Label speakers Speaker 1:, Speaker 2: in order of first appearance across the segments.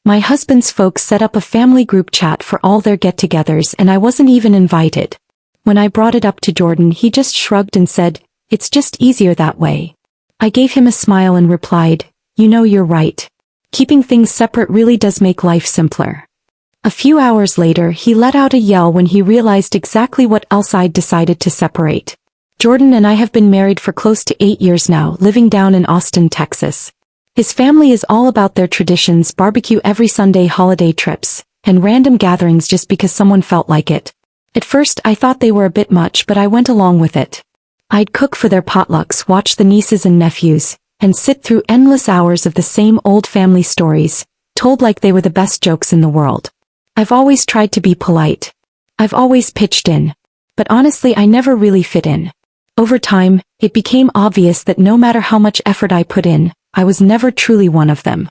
Speaker 1: My husband's folks set up a family group chat for all their get-togethers and I wasn't even invited. When I brought it up to Jordan, he just shrugged and said, "It's just easier that way." I gave him a smile and replied, "You know, you're right. Keeping things separate really does make life simpler." A few hours later, he let out a yell when he realized exactly what else I'd decided to separate. Jordan and I have been married for close to 8 years now, living down in Austin, Texas. His family is all about their traditions, barbecue every Sunday, holiday trips, and random gatherings just because someone felt like it. At first I thought they were a bit much, but I went along with it. I'd cook for their potlucks, watch the nieces and nephews, and sit through endless hours of the same old family stories, told like they were the best jokes in the world. I've always tried to be polite. I've always pitched in. But honestly, I never really fit in. Over time, it became obvious that no matter how much effort I put in, I was never truly one of them.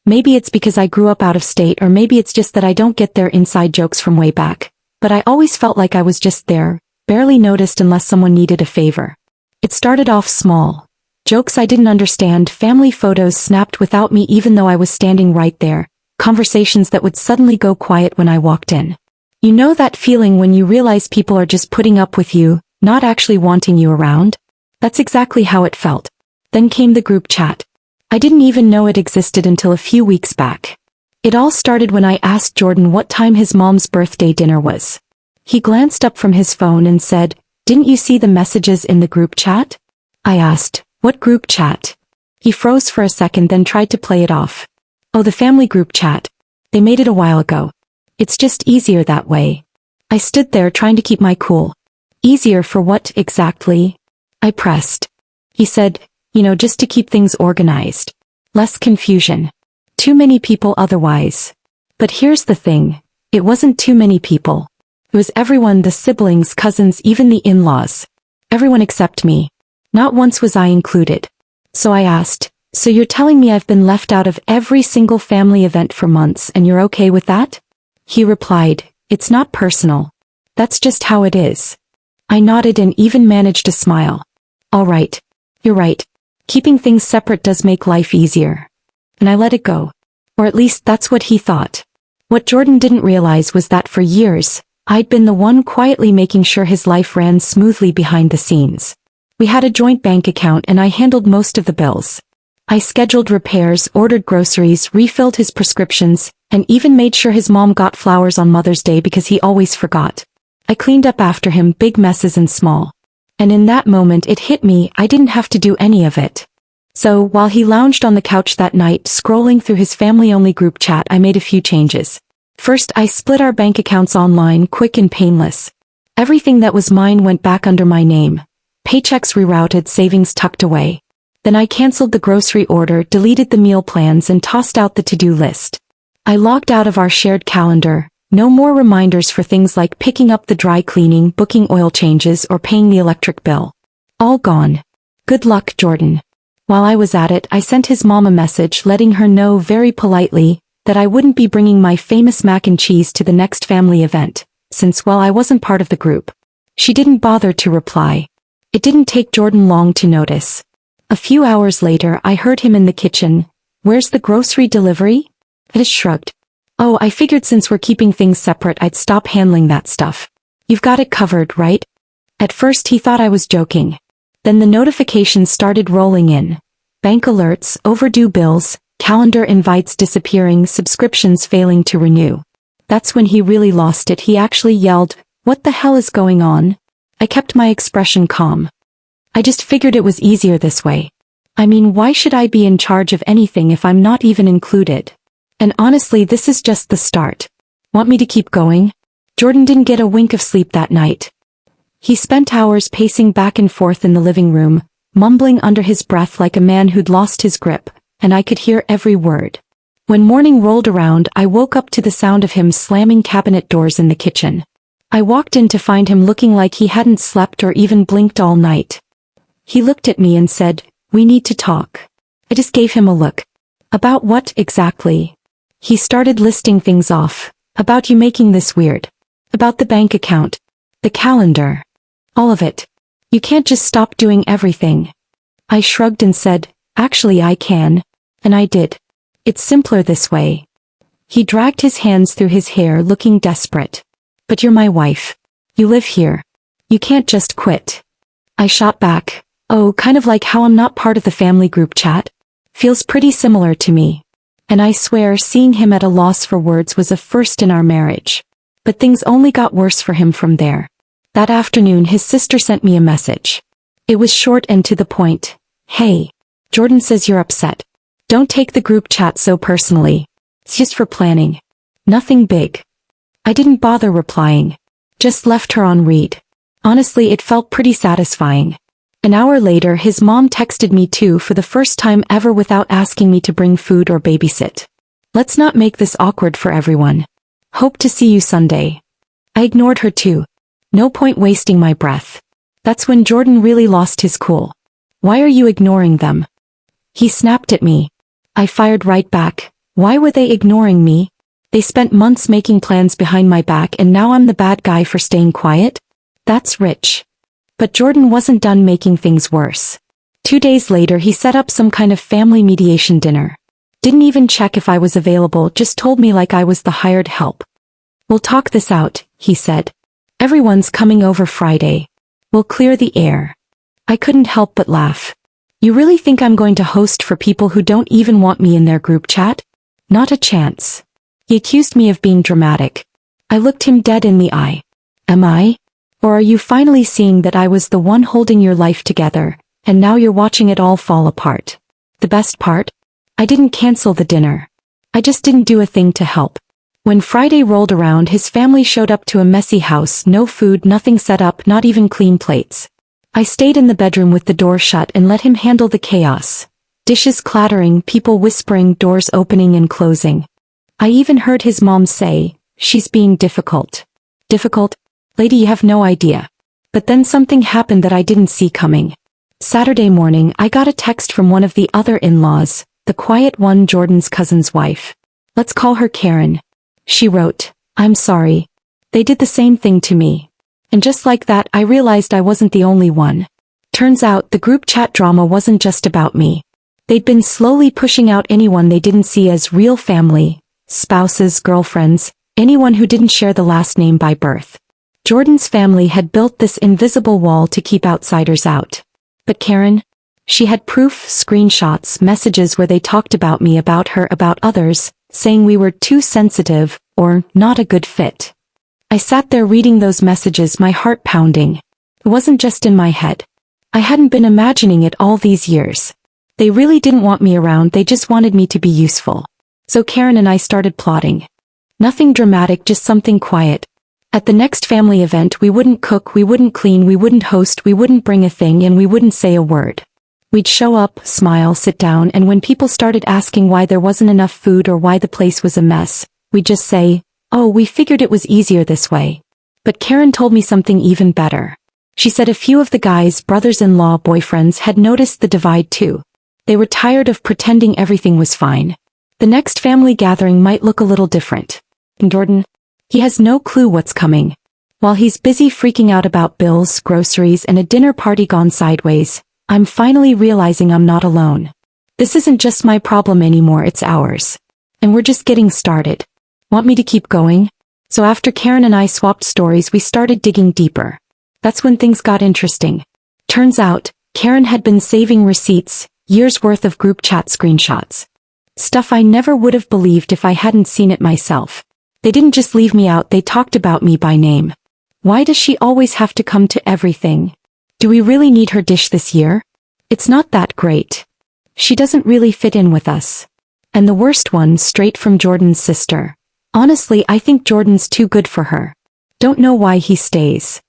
Speaker 1: Maybe it's because I grew up out of state, or maybe it's just that I don't get their inside jokes from way back. But I always felt like I was just there, barely noticed unless someone needed a favor. It started off small. Jokes I didn't understand, family photos snapped without me even though I was standing right there, conversations that would suddenly go quiet when I walked in. You know that feeling when you realize people are just putting up with you, not actually wanting you around? That's exactly how it felt. Then came the group chat. I didn't even know it existed until a few weeks back. It all started when I asked Jordan what time his mom's birthday dinner was. He glanced up from his phone and said, "Didn't you see the messages in the group chat?" I asked, "What group chat?" He froze for a second, then tried to play it off. "Oh, the family group chat. They made it a while ago. It's just easier that way." I stood there trying to keep my cool. "Easier for what exactly?" I pressed. He said, "You know, just to keep things organized. Less confusion. Too many people otherwise." But here's the thing. It wasn't too many people. It was everyone, the siblings, cousins, even the in-laws. Everyone except me. Not once was I included. So I asked, "So you're telling me I've been left out of every single family event for months and you're okay with that?" He replied, "It's not personal. That's just how it is." I nodded and even managed to smile. "All right. You're right. Keeping things separate does make life easier." And I let it go. Or at least that's what he thought. What Jordan didn't realize was that for years, I'd been the one quietly making sure his life ran smoothly behind the scenes. We had a joint bank account and I handled most of the bills. I scheduled repairs, ordered groceries, refilled his prescriptions, and even made sure his mom got flowers on Mother's Day because he always forgot. I cleaned up after him, big messes and small. And in that moment it hit me, I didn't have to do any of it. So, while he lounged on the couch that night, scrolling through his family-only group chat, I made a few changes. First, I split our bank accounts online, quick and painless. Everything that was mine went back under my name. Paychecks rerouted, savings tucked away. Then I canceled the grocery order, deleted the meal plans, and tossed out the to-do list. I logged out of our shared calendar. No more reminders for things like picking up the dry cleaning, booking oil changes, or paying the electric bill. All gone. Good luck, Jordan. While I was at it, I sent his mom a message letting her know very politely that I wouldn't be bringing my famous mac and cheese to the next family event, since, well, I wasn't part of the group. She didn't bother to reply. It didn't take Jordan long to notice. A few hours later, I heard him in the kitchen. "Where's the grocery delivery?" I just shrugged. "Oh, I figured since we're keeping things separate I'd stop handling that stuff. You've got it covered, right?" At first he thought I was joking. Then the notifications started rolling in. Bank alerts, overdue bills, calendar invites disappearing, subscriptions failing to renew. That's when he really lost it. He actually yelled, "What the hell is going on?" I kept my expression calm. I just figured it was easier this way. I mean, why should I be in charge of anything if I'm not even included? And honestly, this is just the start. Want me to keep going? Jordan didn't get a wink of sleep that night. He spent hours pacing back and forth in the living room, mumbling under his breath like a man who'd lost his grip, and I could hear every word. When morning rolled around, I woke up to the sound of him slamming cabinet doors in the kitchen. I walked in to find him looking like he hadn't slept or even blinked all night. He looked at me and said, "We need to talk." I just gave him a look. "About what exactly?" He started listing things off. "About you making this weird. About the bank account. The calendar. All of it. You can't just stop doing everything." I shrugged and said, "Actually I can." And I did. It's simpler this way. He dragged his hands through his hair looking desperate. But you're my wife. You live here. You can't just quit. I shot back. Oh, kind of like how I'm not part of the family group chat. Feels pretty similar to me. And I swear seeing him at a loss for words was a first in our marriage. But things only got worse for him from there. That afternoon his sister sent me a message. It was short and to the point. Hey, Jordan says you're upset. Don't take the group chat so personally. It's just for planning. Nothing big. I didn't bother replying. Just left her on read. Honestly, it felt pretty satisfying. An hour later his mom texted me too for the first time ever without asking me to bring food or babysit. Let's not make this awkward for everyone. Hope to see you Sunday. I ignored her too. No point wasting my breath. That's when Jordan really lost his cool. Why are you ignoring them? He snapped at me. I fired right back. Why were they ignoring me? They spent months making plans behind my back and now I'm the bad guy for staying quiet? That's rich. But Jordan wasn't done making things worse. 2 days later he set up some kind of family mediation dinner. Didn't even check if I was available, just told me like I was the hired help. We'll talk this out, he said. Everyone's coming over Friday. We'll clear the air. I couldn't help but laugh. You really think I'm going to host for people who don't even want me in their group chat? Not a chance. He accused me of being dramatic. I looked him dead in the eye. Am I? Or are you finally seeing that I was the one holding your life together, and now you're watching it all fall apart? The best part? I didn't cancel the dinner. I just didn't do a thing to help. When Friday rolled around his family showed up to a messy house, no food, nothing set up, not even clean plates. I stayed in the bedroom with the door shut and let him handle the chaos. Dishes clattering, people whispering, doors opening and closing. I even heard his mom say, she's being difficult. Difficult? Lady, you have no idea. But then something happened that I didn't see coming. Saturday morning I got a text from one of the other in-laws, the quiet one, Jordan's cousin's wife. Let's call her Karen. She wrote, I'm sorry. They did the same thing to me. And just like that I realized I wasn't the only one. Turns out the group chat drama wasn't just about me. They'd been slowly pushing out anyone they didn't see as real family, spouses, girlfriends, anyone who didn't share the last name by birth. Jordan's family had built this invisible wall to keep outsiders out. But Karen? She had proof, screenshots, messages where they talked about me, about her, about others, saying we were too sensitive, or not a good fit. I sat there reading those messages, my heart pounding. It wasn't just in my head. I hadn't been imagining it all these years. They really didn't want me around, they just wanted me to be useful. So Karen and I started plotting. Nothing dramatic, just something quiet. At the next family event we wouldn't cook, we wouldn't clean, we wouldn't host, we wouldn't bring a thing, and we wouldn't say a word. We'd show up, smile, sit down, and when people started asking why there wasn't enough food or why the place was a mess, we'd just say, oh, we figured it was easier this way. But Karen told me something even better. She said a few of the guys' brothers-in-law boyfriends had noticed the divide too. They were tired of pretending everything was fine. The next family gathering might look a little different. And Jordan? He has no clue what's coming. While he's busy freaking out about bills, groceries, and a dinner party gone sideways, I'm finally realizing I'm not alone. This isn't just my problem anymore, it's ours. And we're just getting started. Want me to keep going? So after Karen and I swapped stories, we started digging deeper. That's when things got interesting. Turns out, Karen had been saving receipts, years worth of group chat screenshots. Stuff I never would have believed if I hadn't seen it myself. They didn't just leave me out, they talked about me by name. Why does she always have to come to everything? Do we really need her dish this year? It's not that great. She doesn't really fit in with us. And the worst one, straight from Jordan's sister. Honestly, I think Jordan's too good for her. Don't know why he stays.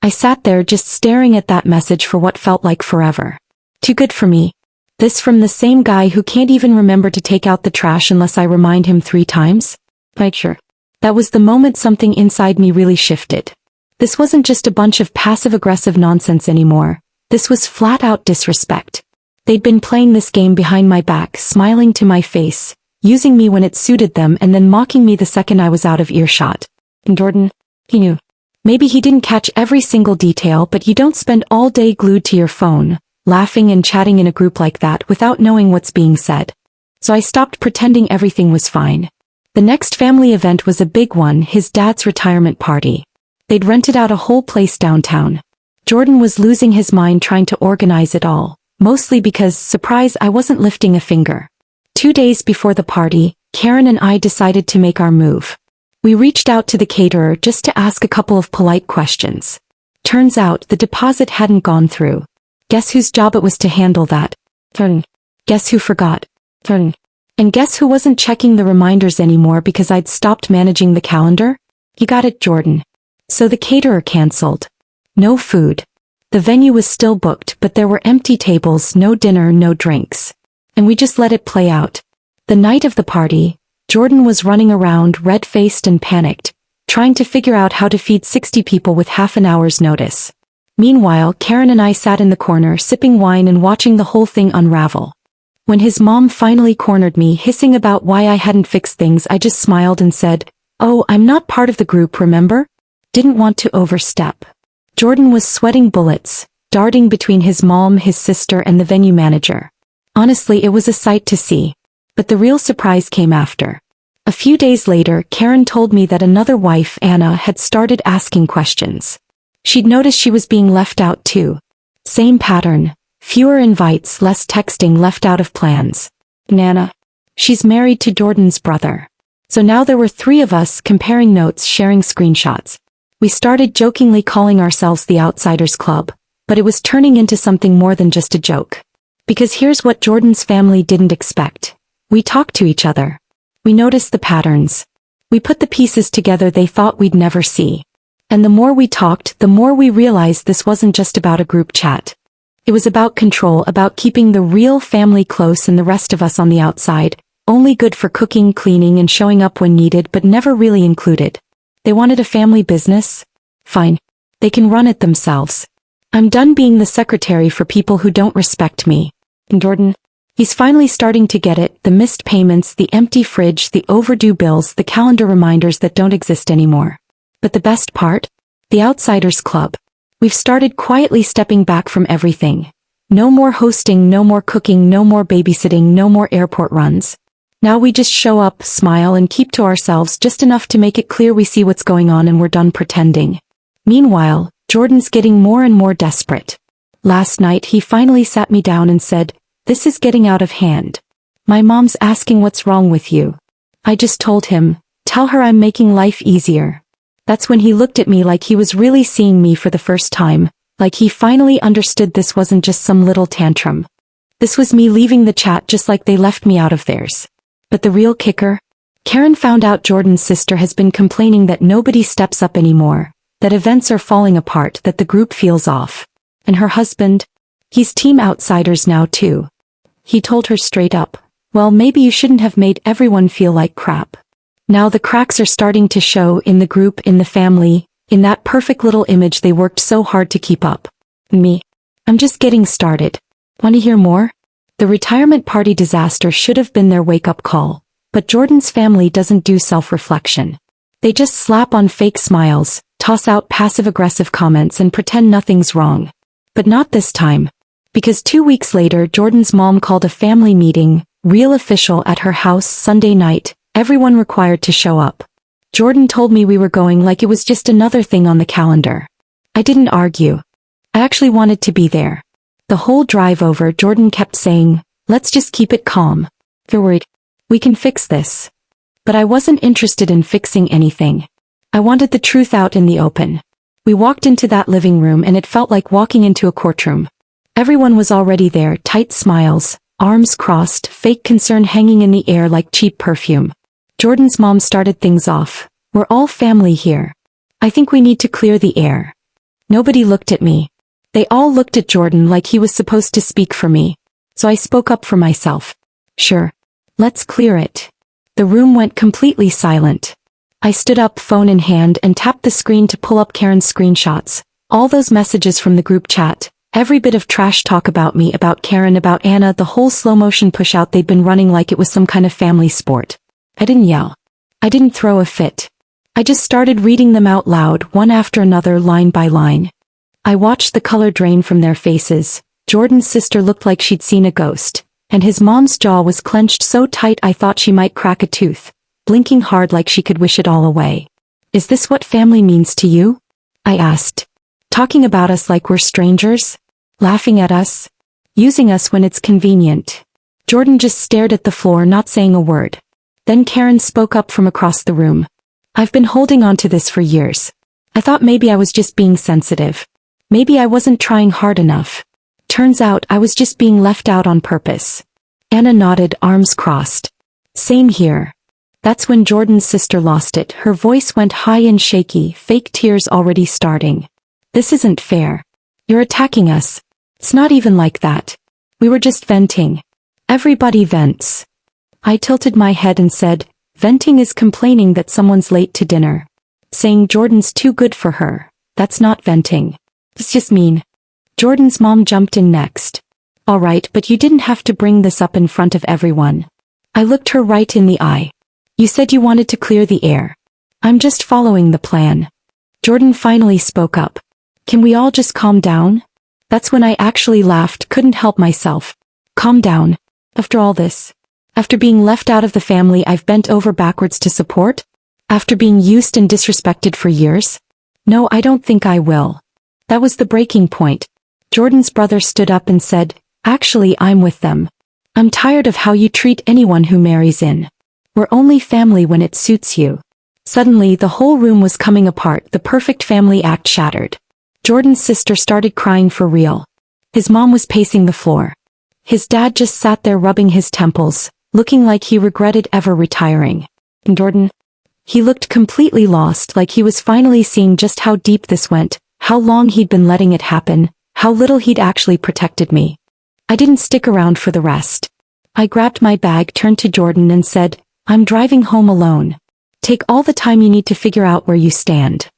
Speaker 1: I sat there just staring at that message for what felt like forever. Too good for me. This from the same guy who can't even remember to take out the trash unless I remind him 3 times? Like sure. That was the moment something inside me really shifted. This wasn't just a bunch of passive-aggressive nonsense anymore. This was flat-out disrespect. They'd been playing this game behind my back, smiling to my face, using me when it suited them and then mocking me the second I was out of earshot. And Jordan? He knew. Maybe he didn't catch every single detail, but you don't spend all day glued to your phone, laughing and chatting in a group like that without knowing what's being said. So I stopped pretending everything was fine. The next family event was a big one, his dad's retirement party. They'd rented out a whole place downtown. Jordan was losing his mind trying to organize it all, mostly because, surprise, I wasn't lifting a finger. 2 days before the party, Karen and I decided to make our move. We reached out to the caterer just to ask a couple of polite questions. Turns out the deposit hadn't gone through. Guess whose job it was to handle that? Guess who forgot? And guess who wasn't checking the reminders anymore because I'd stopped managing the calendar? You got it, Jordan. So the caterer canceled. No food. The venue was still booked, but there were empty tables, no dinner, no drinks. And we just let it play out. The night of the party, Jordan was running around red-faced and panicked, trying to figure out how to feed 60 people with half an hour's notice. Meanwhile, Karen and I sat in the corner sipping wine and watching the whole thing unravel. When his mom finally cornered me hissing about why I hadn't fixed things, I just smiled and said, "Oh, I'm not part of the group, remember?" Didn't want to overstep. Jordan was sweating bullets, darting between his mom, his sister, and the venue manager. Honestly, it was a sight to see. But the real surprise came after. A few days later, Karen told me that another wife, Anna, had started asking questions. She'd noticed she was being left out too. Same pattern. Fewer invites, less texting, left out of plans. Nana. She's married to Jordan's brother. So now there were 3 of us comparing notes, sharing screenshots. We started jokingly calling ourselves the Outsiders Club, but it was turning into something more than just a joke. Because here's what Jordan's family didn't expect. We talked to each other. We noticed the patterns. We put the pieces together they thought we'd never see. And the more we talked, the more we realized this wasn't just about a group chat. It was about control, about keeping the real family close and the rest of us on the outside, only good for cooking, cleaning, and showing up when needed, but never really included. They wanted a family business? Fine. They can run it themselves. I'm done being the secretary for people who don't respect me. And Jordan? He's finally starting to get it, the missed payments, the empty fridge, the overdue bills, the calendar reminders that don't exist anymore. But the best part? The Outsiders Club. We've started quietly stepping back from everything. No more hosting, no more cooking, no more babysitting, no more airport runs. Now we just show up, smile, and keep to ourselves just enough to make it clear we see what's going on and we're done pretending. Meanwhile, Jordan's getting more and more desperate. Last night he finally sat me down and said, "This is getting out of hand. My mom's asking what's wrong with you." I just told him, "Tell her I'm making life easier." That's when he looked at me like he was really seeing me for the first time, like he finally understood this wasn't just some little tantrum. This was me leaving the chat just like they left me out of theirs. But the real kicker? Karen found out Jordan's sister has been complaining that nobody steps up anymore, that events are falling apart, that the group feels off. And her husband? He's Team Outsiders now too. He told her straight up, "Well, maybe you shouldn't have made everyone feel like crap." Now the cracks are starting to show in the group, in the family, in that perfect little image they worked so hard to keep up. Me? I'm just getting started. Want to hear more? The retirement party disaster should have been their wake-up call, but Jordan's family doesn't do self-reflection. They just slap on fake smiles, toss out passive-aggressive comments and pretend nothing's wrong. But not this time. Because 2 weeks later Jordan's mom called a family meeting, real official, at her house Sunday night, everyone required to show up. Jordan told me we were going like it was just another thing on the calendar. I didn't argue. I actually wanted to be there. The whole drive over Jordan kept saying, "Let's just keep it calm. They're worried. We can fix this." But I wasn't interested in fixing anything. I wanted the truth out in the open. We walked into that living room and it felt like walking into a courtroom. Everyone was already there, tight smiles, arms crossed, fake concern hanging in the air like cheap perfume. Jordan's mom started things off. "We're all family here. I think we need to clear the air." Nobody looked at me. They all looked at Jordan like he was supposed to speak for me. So I spoke up for myself. "Sure. Let's clear it." The room went completely silent. I stood up, phone in hand, and tapped the screen to pull up Karen's screenshots. All those messages from the group chat. Every bit of trash talk about me, about Karen, about Anna, the whole slow-motion push-out they'd been running like it was some kind of family sport. I didn't yell. I didn't throw a fit. I just started reading them out loud, one after another, line by line. I watched the color drain from their faces. Jordan's sister looked like she'd seen a ghost, and his mom's jaw was clenched so tight I thought she might crack a tooth. blinking hard like she could wish it all away. Is this what family means to you? I asked. Talking about us like we're strangers? Laughing at us? Using us when it's convenient? Jordan just stared at the floor, not saying a word. Then Karen spoke up from across the room. I've been holding on to this for years. I thought maybe I was just being sensitive. Maybe I wasn't trying hard enough. Turns out I was just being left out on purpose. Anna nodded, arms crossed. Same here. That's when Jordan's sister lost it. Her voice went high and shaky, fake tears already starting. This isn't fair. You're attacking us. It's not even like that. We were just venting. Everybody vents. I tilted my head and said, venting is complaining that someone's late to dinner. Saying Jordan's too good for her. That's not venting. It's just mean. Jordan's mom jumped in next. All right, but you didn't have to bring this up in front of everyone. I looked her right in the eye. You said you wanted to clear the air. I'm just following the plan. Jordan finally spoke up. Can we all just calm down? That's when I actually laughed, couldn't help myself. Calm down. After all this. After being left out of the family I've bent over backwards to support? After being used and disrespected for years? No, I don't think I will. That was the breaking point. Jordan's brother stood up and said, actually I'm with them. I'm tired of how you treat anyone who marries in. We're only family when it suits you. Suddenly the whole room was coming apart, the perfect family act shattered. Jordan's sister started crying for real. His mom was pacing the floor. His dad just sat there rubbing his temples, looking like he regretted ever retiring. And Jordan? He looked completely lost, like he was finally seeing just how deep this went, how long he'd been letting it happen, how little he'd actually protected me. I didn't stick around for the rest. I grabbed my bag, turned to Jordan and said, I'm driving home alone. Take all the time you need to figure out where you stand.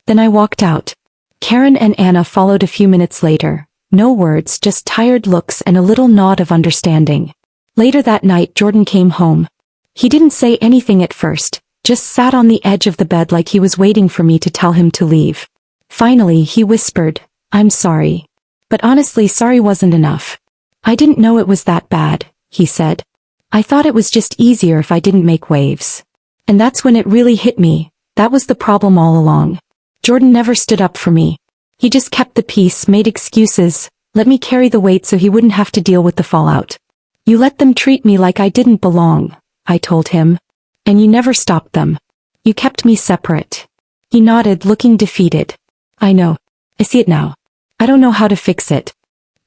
Speaker 1: Then I walked out. Karen and Anna followed a few minutes later. No words, just tired looks and a little nod of understanding. Later that night Jordan came home. He didn't say anything at first, just sat on the edge of the bed like he was waiting for me to tell him to leave. Finally he whispered, I'm sorry. But honestly, sorry wasn't enough. I didn't know it was that bad, he said. I thought it was just easier if I didn't make waves. And that's when it really hit me. That was the problem all along. Jordan never stood up for me. He just kept the peace, made excuses, let me carry the weight so he wouldn't have to deal with the fallout. You let them treat me like I didn't belong, I told him. And you never stopped them. You kept me separate. He nodded, looking defeated. I know. I see it now. I don't know how to fix it.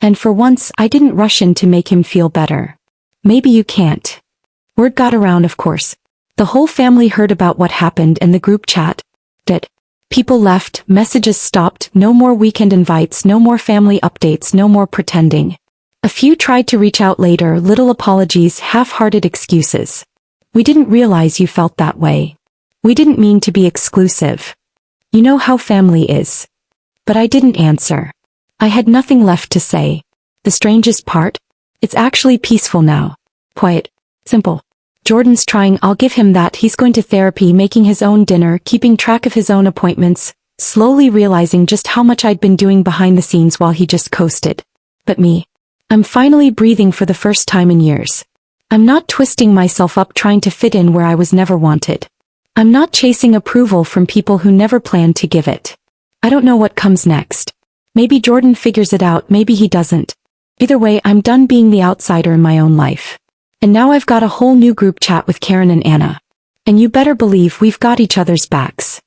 Speaker 1: And for once I didn't rush in to make him feel better. Maybe you can't. Word got around, of course. The whole family heard about what happened and the group chat. People left, messages stopped, no more weekend invites, no more family updates, no more pretending. A few tried to reach out later, little apologies, half-hearted excuses. We didn't realize you felt that way. We didn't mean to be exclusive. You know how family is. But I didn't answer. I had nothing left to say. The strangest part? It's actually peaceful now. Quiet. Simple. Jordan's trying, I'll give him that. He's going to therapy, making his own dinner, keeping track of his own appointments, slowly realizing just how much I'd been doing behind the scenes while he just coasted. But me. I'm finally breathing for the first time in years. I'm not twisting myself up trying to fit in where I was never wanted. I'm not chasing approval from people who never planned to give it. I don't know what comes next. Maybe Jordan figures it out, maybe he doesn't. Either way, I'm done being the outsider in my own life. And now I've got a whole new group chat with Karen and Anna. And you better believe we've got each other's backs.